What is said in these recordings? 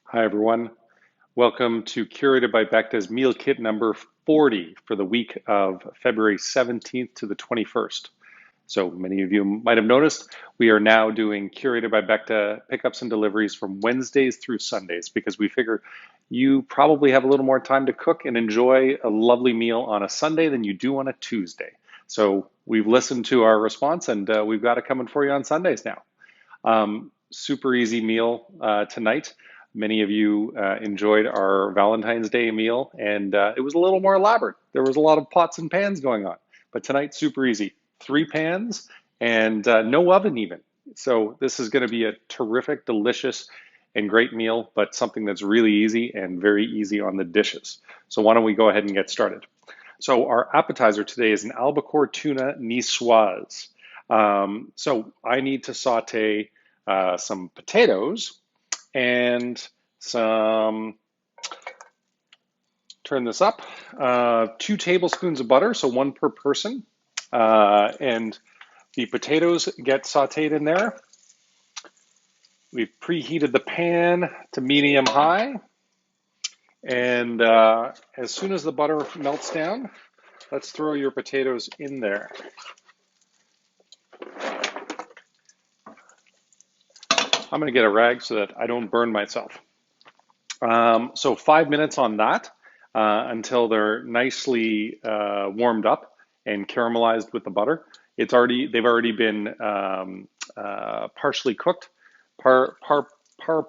Hi, everyone. Welcome to Curated by Becta's Meal Kit number 40 for the week of February 17th to the 21st. So many of you might have noticed we are now doing Curated by Becta pickups and deliveries from Wednesdays through Sundays because we figure you probably have a little more time to cook and enjoy a lovely meal on a Sunday than you do on a Tuesday. So we've listened to our response and we've got it coming for you on Sundays now. Super easy meal tonight. Many of you enjoyed our Valentine's Day meal, and it was a little more elaborate. There was a lot of pots and pans going on. But tonight, super easy. 3 pans and no oven even. So this is going to be a terrific, delicious, and great meal, but something that's really easy and very easy on the dishes. So why don't we go ahead and get started? So our appetizer today is an Albacore tuna niçoise. So I need to saute some potatoes and some, turn this up, 2 tablespoons of butter, so one per person. And the potatoes get sauteed in there. We've preheated the pan to medium high. And as soon as the butter melts down, let's throw your potatoes in there. I'm going to get a rag so that I don't burn myself. So 5 minutes on that until they're nicely warmed up and caramelized with the butter. They've already been partially cooked, par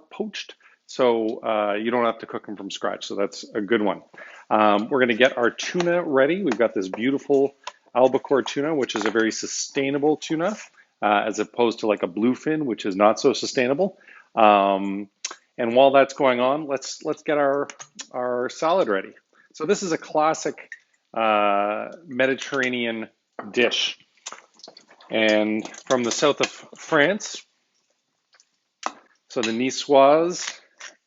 poached, so you don't have to cook them from scratch. So that's a good one. We're going to get our tuna ready. We've got this beautiful albacore tuna, which is a very sustainable tuna, as opposed to like a bluefin, which is not so sustainable. And while that's going on, let's get our salad ready. So this is a classic Mediterranean dish, and from the south of France. So the Nicoise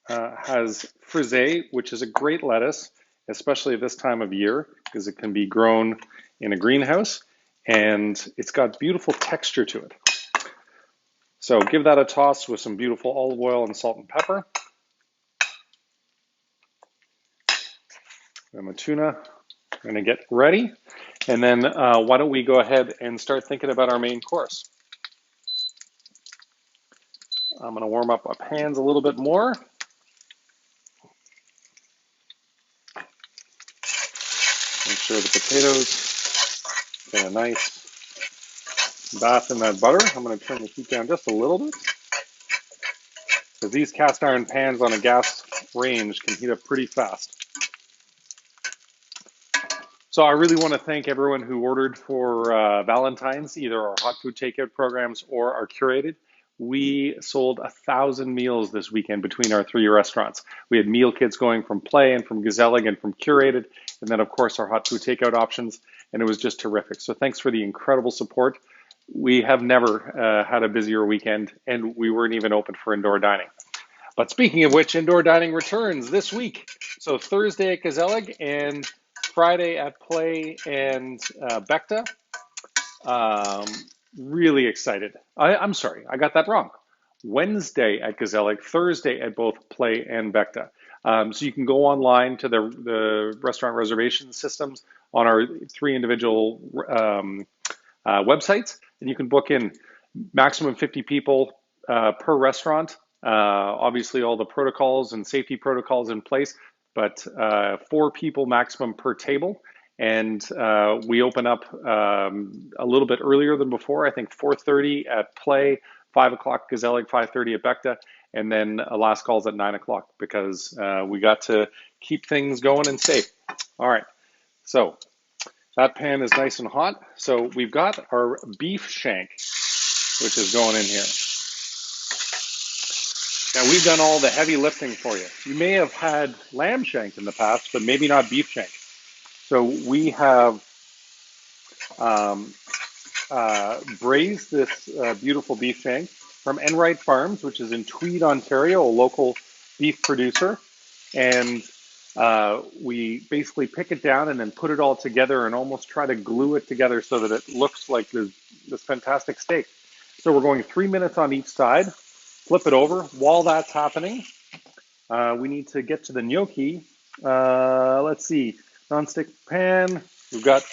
has frisée, which is a great lettuce, especially at this time of year, because it can be grown in a greenhouse, and it's got beautiful texture to it. So give that a toss with some beautiful olive oil and salt and pepper. And the tuna, I'm going to get ready. And then why don't we go ahead and start thinking about our main course. I'm going to warm up our pans a little bit more. Make sure the potatoes get a nice bath in that butter. I'm going to turn the heat down just a little bit, because these cast iron pans on a gas range can heat up pretty fast. So I really want to thank everyone who ordered for Valentine's, either our hot food takeout programs or our curated. We sold 1,000 meals this weekend between our 3 restaurants. We had meal kits going from Play and from Gezellig and from Curated, and then of course our hot food takeout options, and it was just terrific. So thanks for the incredible support. We have never had a busier weekend, and we weren't even open for indoor dining. But speaking of which, indoor dining returns this week. So Thursday at Gezellig and Friday at Play and Becta. Really excited. I'm sorry, I got that wrong. Wednesday at Gezellig, Thursday at both Play and Becta. So you can go online to the restaurant reservation systems on our 3 individual websites, and you can book in maximum 50 people per restaurant. Obviously, all the protocols and safety protocols in place, but 4 people maximum per table. And we open up a little bit earlier than before. I think 4:30 at Play, 5 o'clock Gezellig, 5:30 at Becta, and then last calls at 9 o'clock because we got to keep things going and safe. All right, so that pan is nice and hot. So we've got our beef shank, which is going in here. Now we've done all the heavy lifting for you. You may have had lamb shank in the past, but maybe not beef shank. So we have braised this beautiful beef shank from Enright Farms, which is in Tweed, Ontario, a local beef producer. And we basically pick it down and then put it all together and almost try to glue it together so that it looks like this fantastic steak. So we're going 3 minutes on each side. Flip it over. While that's happening, We need to get to the gnocchi. Let's see, nonstick pan. We've got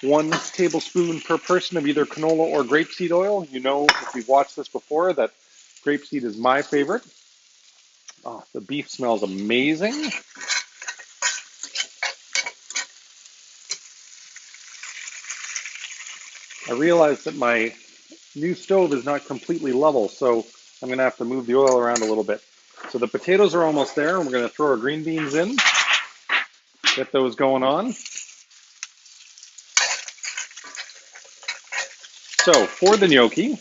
1 tablespoon per person of either canola or grapeseed oil. You know, if you've watched this before, that grapeseed is my favorite. Oh, the beef smells amazing. I realized that my new stove is not completely level, so I'm going to have to move the oil around a little bit. So the potatoes are almost there, and we're going to throw our green beans in, get those going on. So for the gnocchi,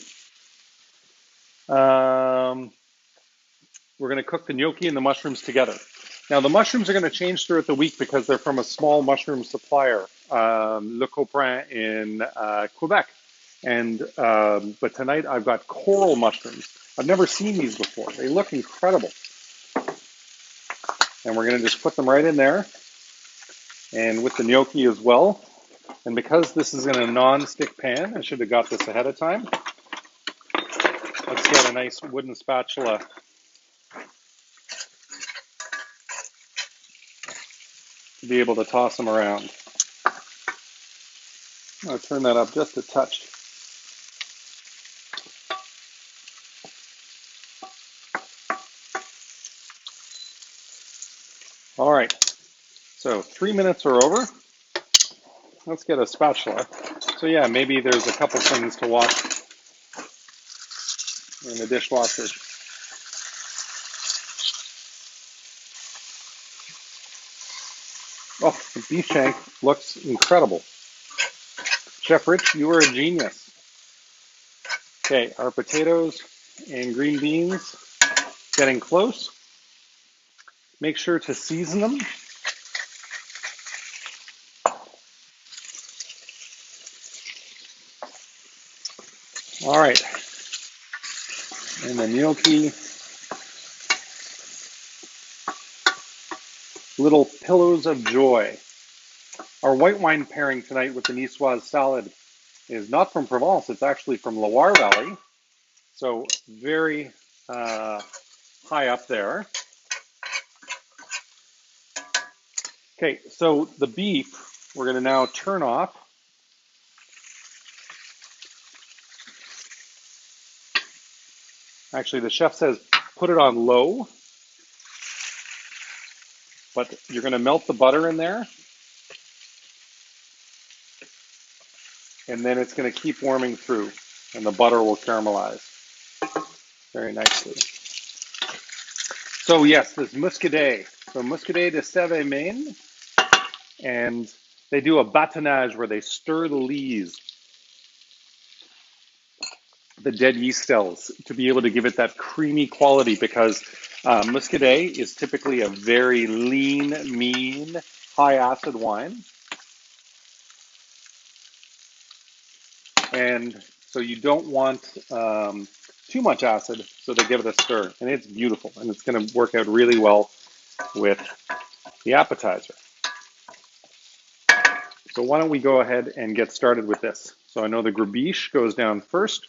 we're going to cook the gnocchi and the mushrooms together. Now the mushrooms are going to change throughout the week because they're from a small mushroom supplier, Le Copain in Quebec. But tonight I've got coral mushrooms. I've never seen these before. They look incredible. And we're going to just put them right in there, and with the gnocchi as well. And because this is in a non-stick pan, I should have got this ahead of time. Let's get a nice wooden spatula to be able to toss them around. I'll turn that up just a touch. All right, so 3 minutes are over. Let's get a spatula. So yeah, maybe there's a couple things to wash in the dishwasher. Oh, the beef shank looks incredible. Chef Rich, you are a genius. Okay, our potatoes and green beans getting close. Make sure to season them. All right, and the gnocchi, little pillows of joy. Our white wine pairing tonight with the Nicoise salad is not from Provence, it's actually from Loire Valley. So very high up there. Okay, so the beef, we're gonna now turn off. Actually, the chef says put it on low, but you're gonna melt the butter in there, and then it's gonna keep warming through, and the butter will caramelize very nicely. So yes, this muscadet. So muscadet de Sèvres, and they do a bâtonnage where they stir the lees, the dead yeast cells, to be able to give it that creamy quality, because muscadet is typically a very lean, mean, high acid wine. And so you don't want too much acid, so they give it a stir, and it's beautiful, and it's going to work out really well with the appetizer. So why don't we go ahead and get started with this. So I know the grabiche goes down first,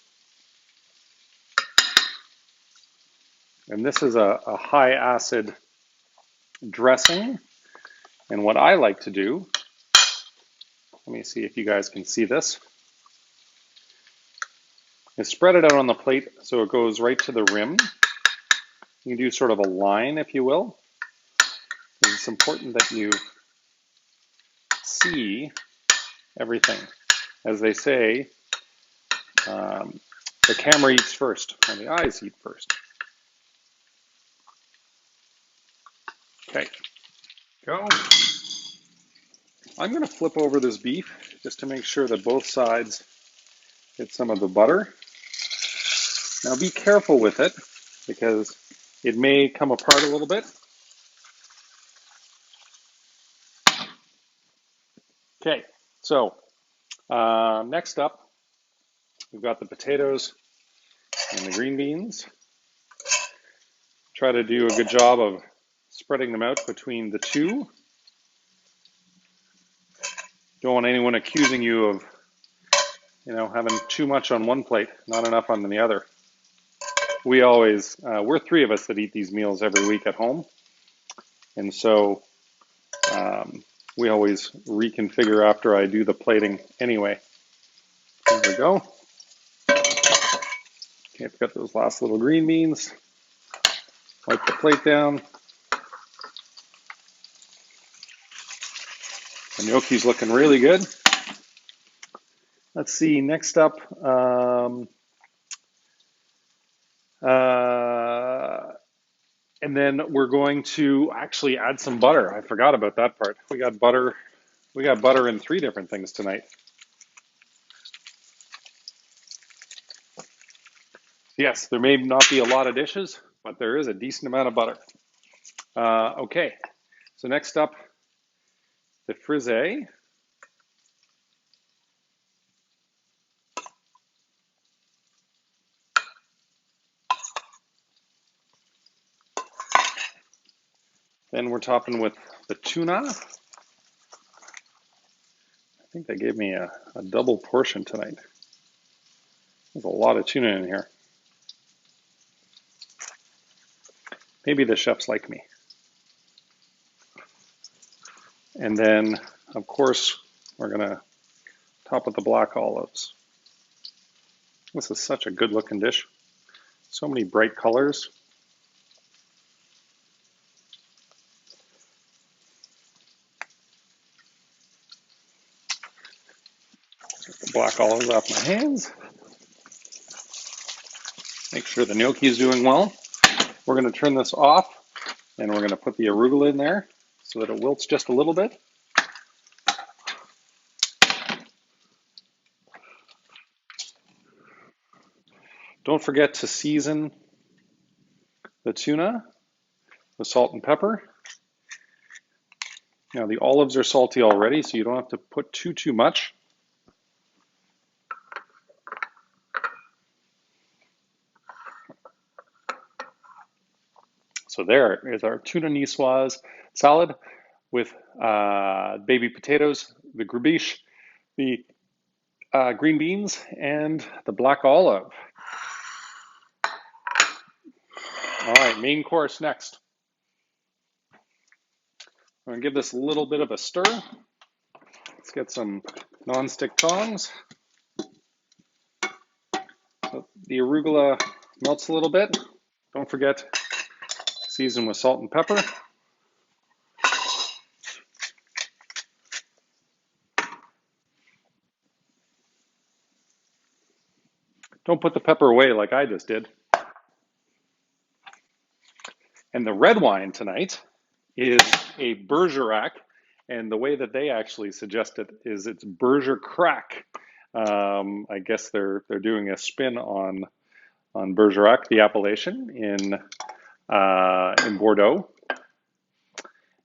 and this is a high acid dressing. And what I like to do, let me see if you guys can see this, is spread it out on the plate so it goes right to the rim. You can do sort of a line, if you will. It's important that you see everything. As they say, the camera eats first, and the eyes eat first. Okay, go. I'm going to flip over this beef just to make sure that both sides get some of the butter. Now be careful with it because it may come apart a little bit. Okay, so next up, we've got the potatoes and the green beans. Try to do a good job of spreading them out between the two. Don't want anyone accusing you of, having too much on one plate, not enough on the other. We're 3 of us that eat these meals every week at home. And so we always reconfigure after I do the plating anyway. There we go. Okay, I've got those last little green beans. Wipe the plate down. The gnocchi's looking really good. Let's see, next up, and then we're going to actually add some butter. I forgot about that part. We got butter in 3 different things tonight. Yes, there may not be a lot of dishes, but there is a decent amount of butter. Okay, so next up, the frisée. Then we're topping with the tuna. I think they gave me a double portion tonight. There's a lot of tuna in here. Maybe the chefs like me. And then, of course, we're going to top with the black olives. This is such a good looking dish. So many bright colors. Get the black olives off my hands. Make sure the gnocchi is doing well. We're going to turn this off and we're going to put the arugula in there so that it wilts just a little bit. Don't forget to season the tuna with salt and pepper. Now the olives are salty already, so you don't have to put too much. So there is our tuna nicoise salad with baby potatoes, the gribiche, the green beans, and the black olive. All right, main course next. I'm going to give this a little bit of a stir. Let's get some non-stick tongs. So the arugula melts a little bit. Don't forget, season with salt and pepper. Don't put the pepper away like I just did. And the red wine tonight is a Bergerac, and the way that they actually suggest it is it's Berger-Crack. I guess they're doing a spin on Bergerac, the appellation in Bordeaux.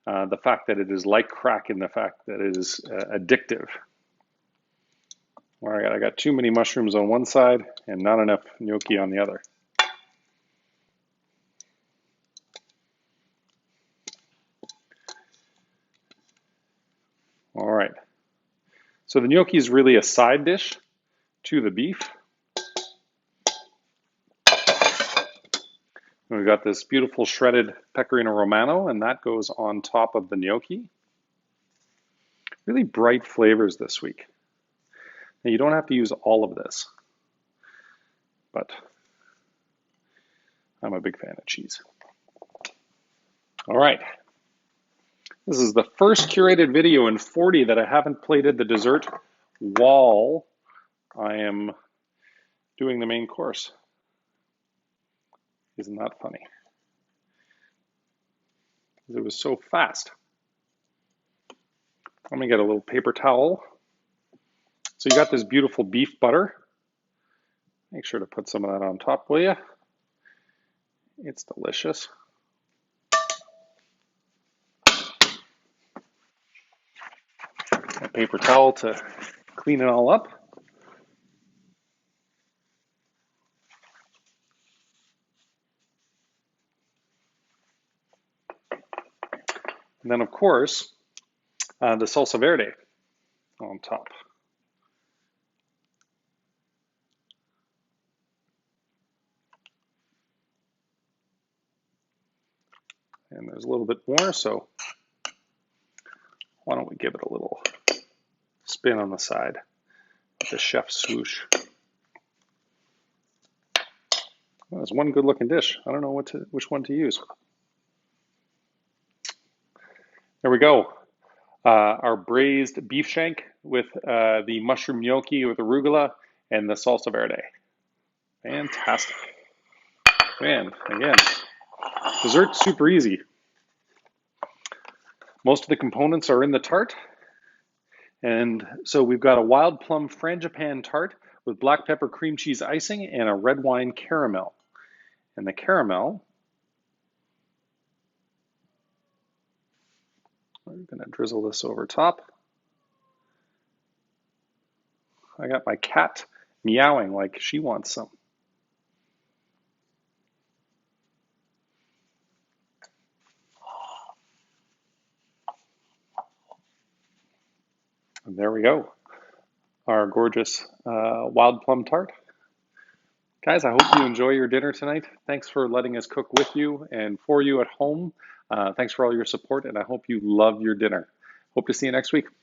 The fact that it is like crack in the fact that it is addictive. All right, I got too many mushrooms on one side and not enough gnocchi on the other. All right. So the gnocchi is really a side dish to the beef. And we've got this beautiful shredded pecorino romano, and that goes on top of the gnocchi. Really bright flavors this week. Now you don't have to use all of this, but I'm a big fan of cheese. All right. This is the first curated video in 40 that I haven't plated the dessert while I am doing the main course. Isn't that funny? It was so fast. Let me get a little paper towel. So you got this beautiful beef butter. Make sure to put some of that on top, will you? It's delicious. A paper towel to clean it all up. And then, of course, the salsa verde on top. And there's a little bit more, so why don't we give it a little spin on the side with the chef swoosh. Well, there's one good looking dish. I don't know which one to use. There we go. Our braised beef shank with the mushroom gnocchi with arugula and the salsa verde. Fantastic. Man, again, dessert super easy. Most of the components are in the tart. And so we've got a wild plum frangipan tart with black pepper cream cheese icing and a red wine caramel. And the caramel, we're going to drizzle this over top. I got my cat meowing like she wants some. And there we go, our gorgeous wild plum tart. Guys, I hope you enjoy your dinner tonight. Thanks for letting us cook with you and for you at home. Thanks for all your support, and I hope you love your dinner. Hope to see you next week.